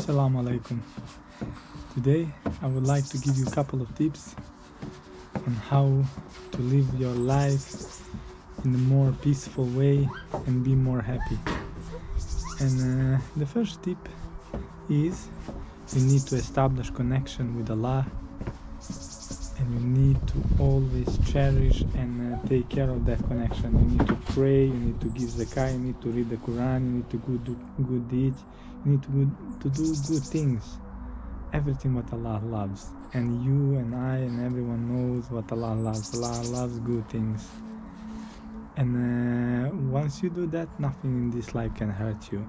Assalamu alaikum. Today I would like to give you a couple of tips on how to live your life in a more peaceful way and be more happy. And the first tip is you need to establish connection with Allah, and you need to always cherish and take care of that connection. You need to pray, you need to give zakah, you need to read the Quran, you need to do good deeds, you need to do good things, everything what Allah loves. And you and I and everyone knows what Allah loves. Allah loves good things. And once you do that, nothing in this life can hurt you.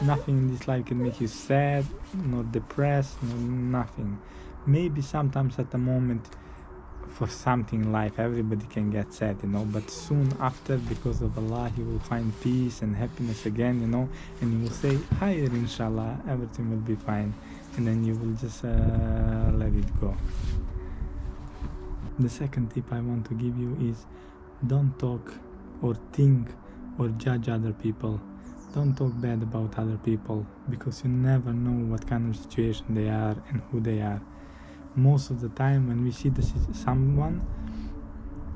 Nothing in this life can make you sad, nor depressed, nor nothing. Maybe sometimes at the moment for something in life everybody can get sad, but soon after, because of Allah, you will find peace and happiness again, and you will say, "Hayr, inshallah, everything will be fine," and then you will just let it go. The second tip I want to give you is don't talk or think or judge other people. Don't talk bad about other people, because you never know what kind of situation they are and who they are. Most of the time when we see someone,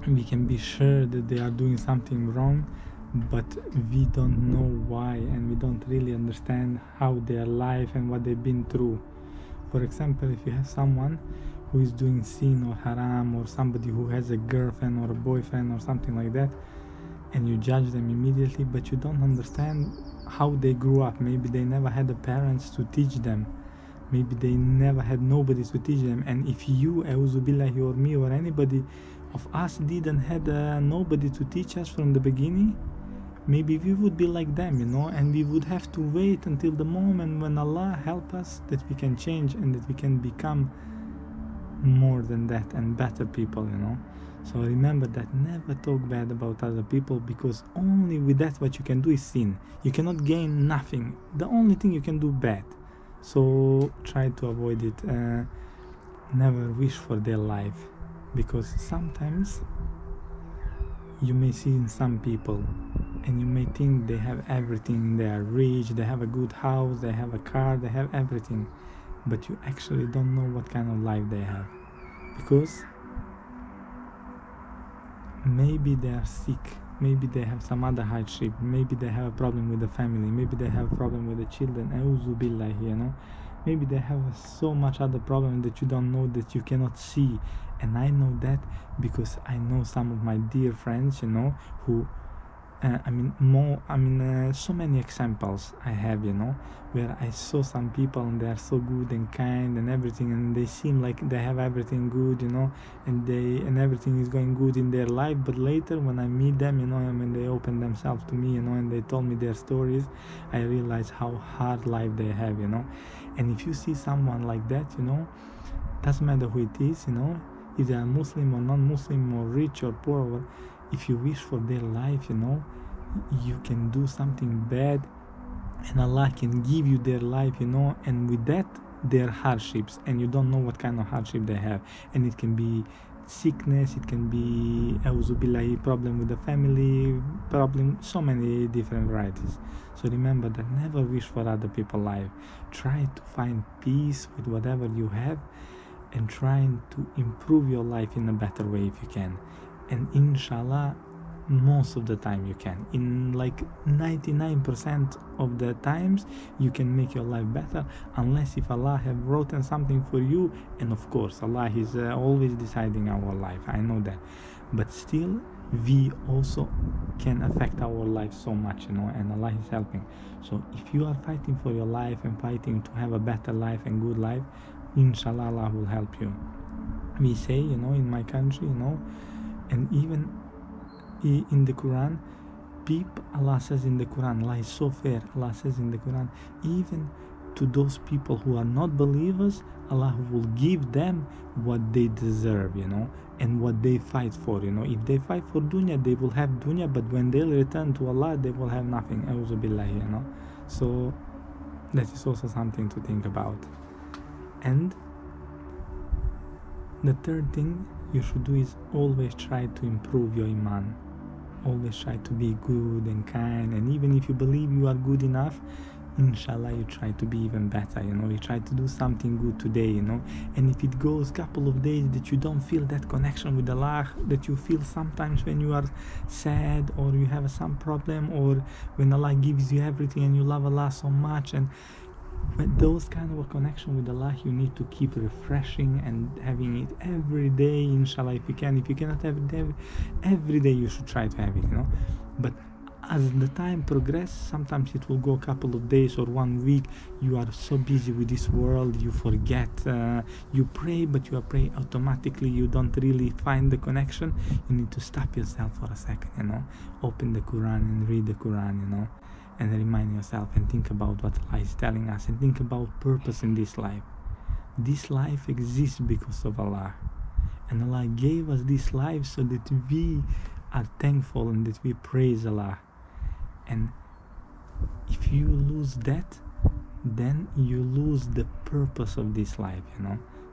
we can be sure that they are doing something wrong, but we don't know why, and we don't really understand how their life and what they've been through. For example, if you have someone who is doing sin or haram, or somebody who has a girlfriend or a boyfriend or something like that, and you judge them immediately, but you don't understand how they grew up. Maybe they never had the parents to teach them. Maybe they never had nobody to teach them. And if you, Auzubillahi, or me, or anybody of us didn't had nobody to teach us from the beginning, maybe we would be like them, and we would have to wait until the moment when Allah help us that we can change and that we can become more than that and better people, So remember that, never talk bad about other people, because only with that what you can do is sin. You cannot gain nothing. The only thing you can do bad. So try to avoid it. Never wish for their life, because sometimes you may see in some people and you may think they have everything, they are rich, they have a good house, they have a car, they have everything, but you actually don't know what kind of life they have, because maybe they are sick, maybe they have some other hardship, maybe they have a problem with the family, maybe they have a problem with the children, Auzubillah, maybe they have so much other problem that you don't know, that you cannot see. And I know that because I know some of my dear friends, who so many examples I have, where I saw some people and they are so good and kind and everything, and they seem like they have everything good, and everything is going good in their life. But later when I meet them, when they open themselves to me, and they told me their stories, I realize how hard life they have, And if you see someone like that, doesn't matter who it is, if they are Muslim or non-Muslim or rich or poor, if you wish for their life, you can do something bad and Allah can give you their life, and with that their hardships, and you don't know what kind of hardship they have, and it can be sickness, it can be Auzubillahi, problem with the family, problem, so many different varieties. So remember that, never wish for other people's life. Try to find peace with whatever you have, and trying to improve your life in a better way if you can. And inshallah, most of the time you can. In like 99% of the times you can make your life better, unless if Allah have written something for you. And of course Allah is always deciding our life, I know that, but still we also can affect our life so much, and Allah is helping. So if you are fighting for your life and fighting to have a better life and good life, inshallah Allah will help you. We say, in my country, and even in the Quran, Allah says in the Quran, Allah is so fair, Allah says in the Quran, even to those people who are not believers, Allah will give them what they deserve, and what they fight for, If they fight for dunya, they will have dunya, but when they'll return to Allah, they will have nothing, Auzubillah, So that is also something to think about. And the third thing you should do is always try to improve your iman. Always try to be good and kind, and even if you believe you are good enough, inshallah you try to be even better, you try to do something good today, and if it goes a couple of days that you don't feel that connection with Allah that you feel sometimes when you are sad or you have some problem, or when Allah gives you everything and you love Allah so much, and with those kind of a connection with Allah, you need to keep refreshing and having it every day, inshallah, if you can. If you cannot have it every day, you should try to have it, but as the time progresses, sometimes it will go a couple of days or 1 week. You are so busy with this world, you forget. You pray, but you are praying automatically. You don't really find the connection. You need to stop yourself for a second, open the Quran and read the Quran, and remind yourself and think about what Allah is telling us, and think about purpose in this life. This life exists because of Allah, and Allah gave us this life so that we are thankful and that we praise Allah. And if you lose that, then you lose the purpose of this life,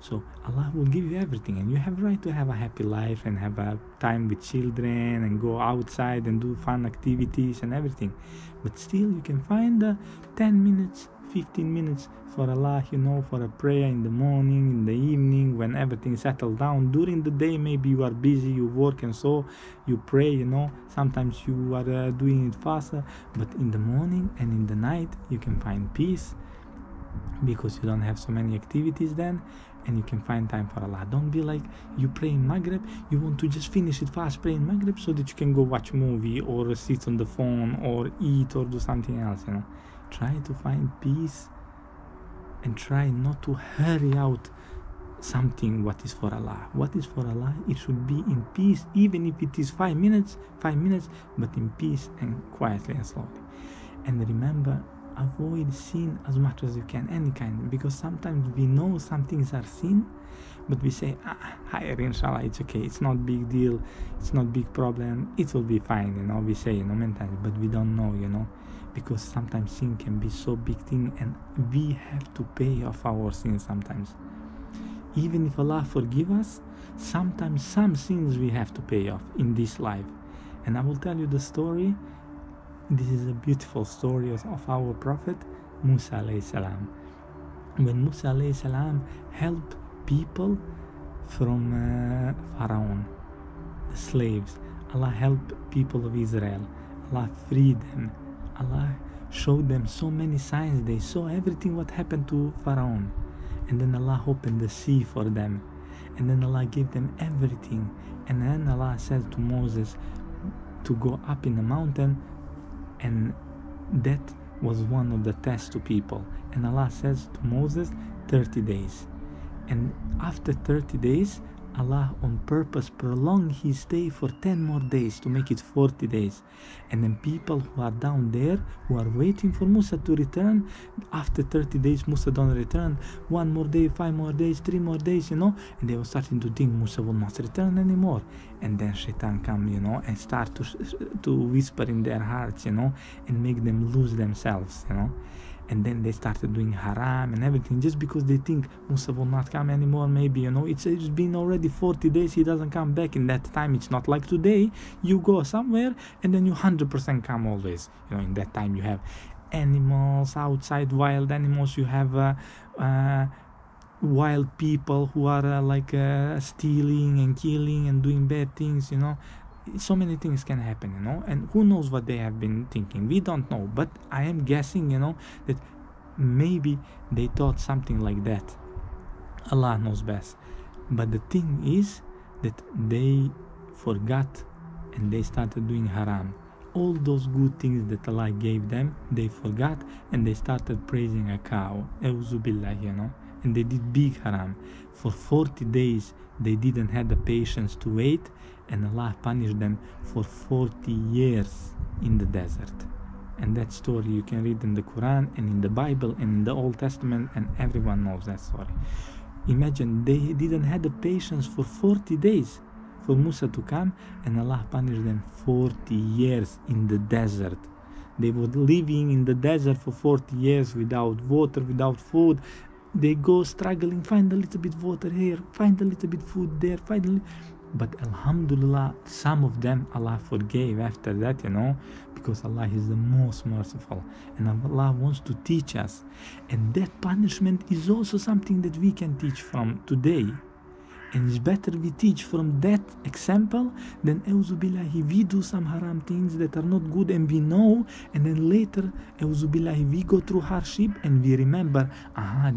So Allah will give you everything, and you have right to have a happy life and have a time with children and go outside and do fun activities and everything. But still, you can find 10 minutes, 15 minutes for Allah, for a prayer in the morning, in the evening, when everything settles down. During the day, maybe you are busy, you work, and so you pray, Sometimes you are doing it faster, but in the morning and in the night, you can find peace because you don't have so many activities then, and you can find time for Allah. Don't be like you pray in Maghrib, you want to just finish it fast, pray in Maghrib so that you can go watch movie or sit on the phone or eat or do something else, Try to find peace and try not to hurry out something what is for Allah. What is for Allah, it should be in peace, even if it is 5 minutes, but in peace and quietly and slowly. And remember, avoid sin as much as you can, any kind, because sometimes we know some things are sin, but we say, higher, inshallah, it's okay, it's not big deal, it's not big problem, it will be fine, we say, mentally, but we don't know, because sometimes sin can be so big thing, and we have to pay off our sins sometimes. Even if Allah forgive us, sometimes some sins we have to pay off in this life. And I will tell you the story. This is a beautiful story of our prophet Musa alayhi salam. When Musa alayhi salam helped people from Pharaoh, the slaves, Allah helped people of Israel. Allah freed them. Allah showed them so many signs. They saw everything what happened to Pharaoh. And then Allah opened the sea for them. And then Allah gave them everything. And then Allah said to Moses to go up in the mountain, and that was one of the tests to people. And Allah says to Moses, 30 days. And after 30 days, Allah on purpose prolonged his stay for 10 more days to make it 40 days. And then people who are down there, who are waiting for Musa to return, after 30 days Musa don't return, 1 more day, 5 more days, 3 more days, and they were starting to think Musa will not return anymore. And then Shaitan come, and start to whisper in their hearts, and make them lose themselves, And then they started doing haram and everything, just because they think Musa will not come anymore. Maybe, it's been already 40 days, he doesn't come back. In that time, it's not like today. You go somewhere and then you 100% come always. In that time you have animals outside, wild animals. You have wild people who are stealing and killing and doing bad things, So many things can happen, and who knows what they have been thinking. We don't know, but I am guessing, that maybe they thought something like that. Allah knows best. But the thing is that they forgot and they started doing haram. All those good things that Allah gave them, they forgot, and they started praising a cow. A'udhu billah, and they did big haram. For 40 days, they didn't have the patience to wait, and Allah punished them for 40 years in the desert. And that story you can read in the Quran and in the Bible and in the Old Testament, and everyone knows that story. Imagine, they didn't have the patience for 40 days for Musa to come, and Allah punished them 40 years in the desert. They were living in the desert for 40 years without water, without food. They go struggling, find a little bit water here, find a little bit food there, but alhamdulillah, some of them Allah forgave after that, because Allah is the most merciful, and Allah wants to teach us. And that punishment is also something that we can teach from today. And it's better we teach from that example than Auzubillahi, we do some haram things that are not good and we know, and then later Auzubillahi, we go through hardship and we remember,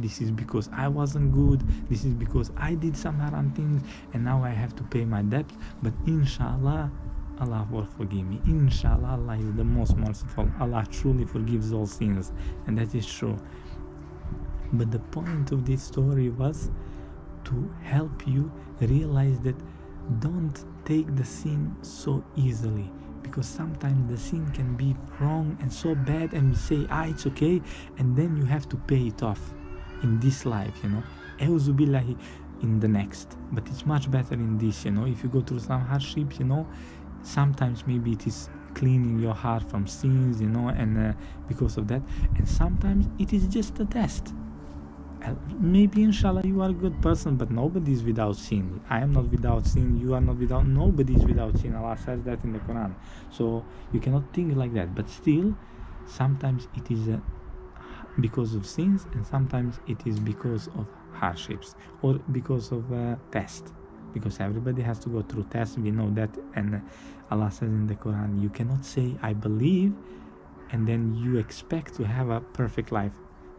this is because I wasn't good, this is because I did some haram things and now I have to pay my debt. But inshallah, Allah will forgive me. Inshallah, Allah is the most merciful. Allah truly forgives all sins, and that is true. But the point of this story was to help you realize that don't take the sin so easily, because sometimes the sin can be wrong and so bad and we say it's okay, and then you have to pay it off in this life, Auzubillahi, in the next. But it's much better in this, if you go through some hardships, sometimes maybe it is cleaning your heart from sins, and because of that, and sometimes it is just a test. Maybe inshallah you are a good person, but nobody is without sin. I am not without sin, you are not without, nobody is without sin. Allah says that in the Quran. So you cannot think like that, but still sometimes it is because of sins, and sometimes it is because of hardships or because of test, because everybody has to go through tests, we know that. And Allah says in the Quran, you cannot say I believe and then you expect to have a perfect life.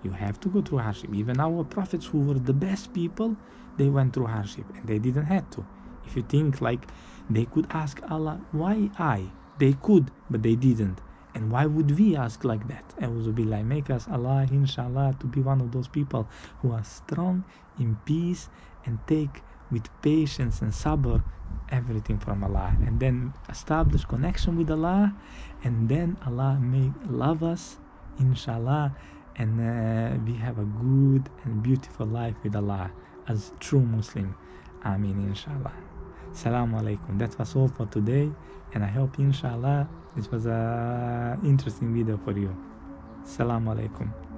You have to go through hardship. Even our prophets, who were the best people, they went through hardship and they didn't have to. If you think like they could ask Allah, why I? They could, but they didn't. And why would we ask like that? Auzubillah, make us, Allah, inshallah, to be one of those people who are strong in peace and take with patience and sabr everything from Allah, and then establish connection with Allah, and then Allah may love us, inshallah, and we have a good and beautiful life with Allah as true Muslim. Ameen, inshallah. Assalamu alaikum. That was all for today, and I hope inshallah this was a interesting video for you. Assalamu alaikum.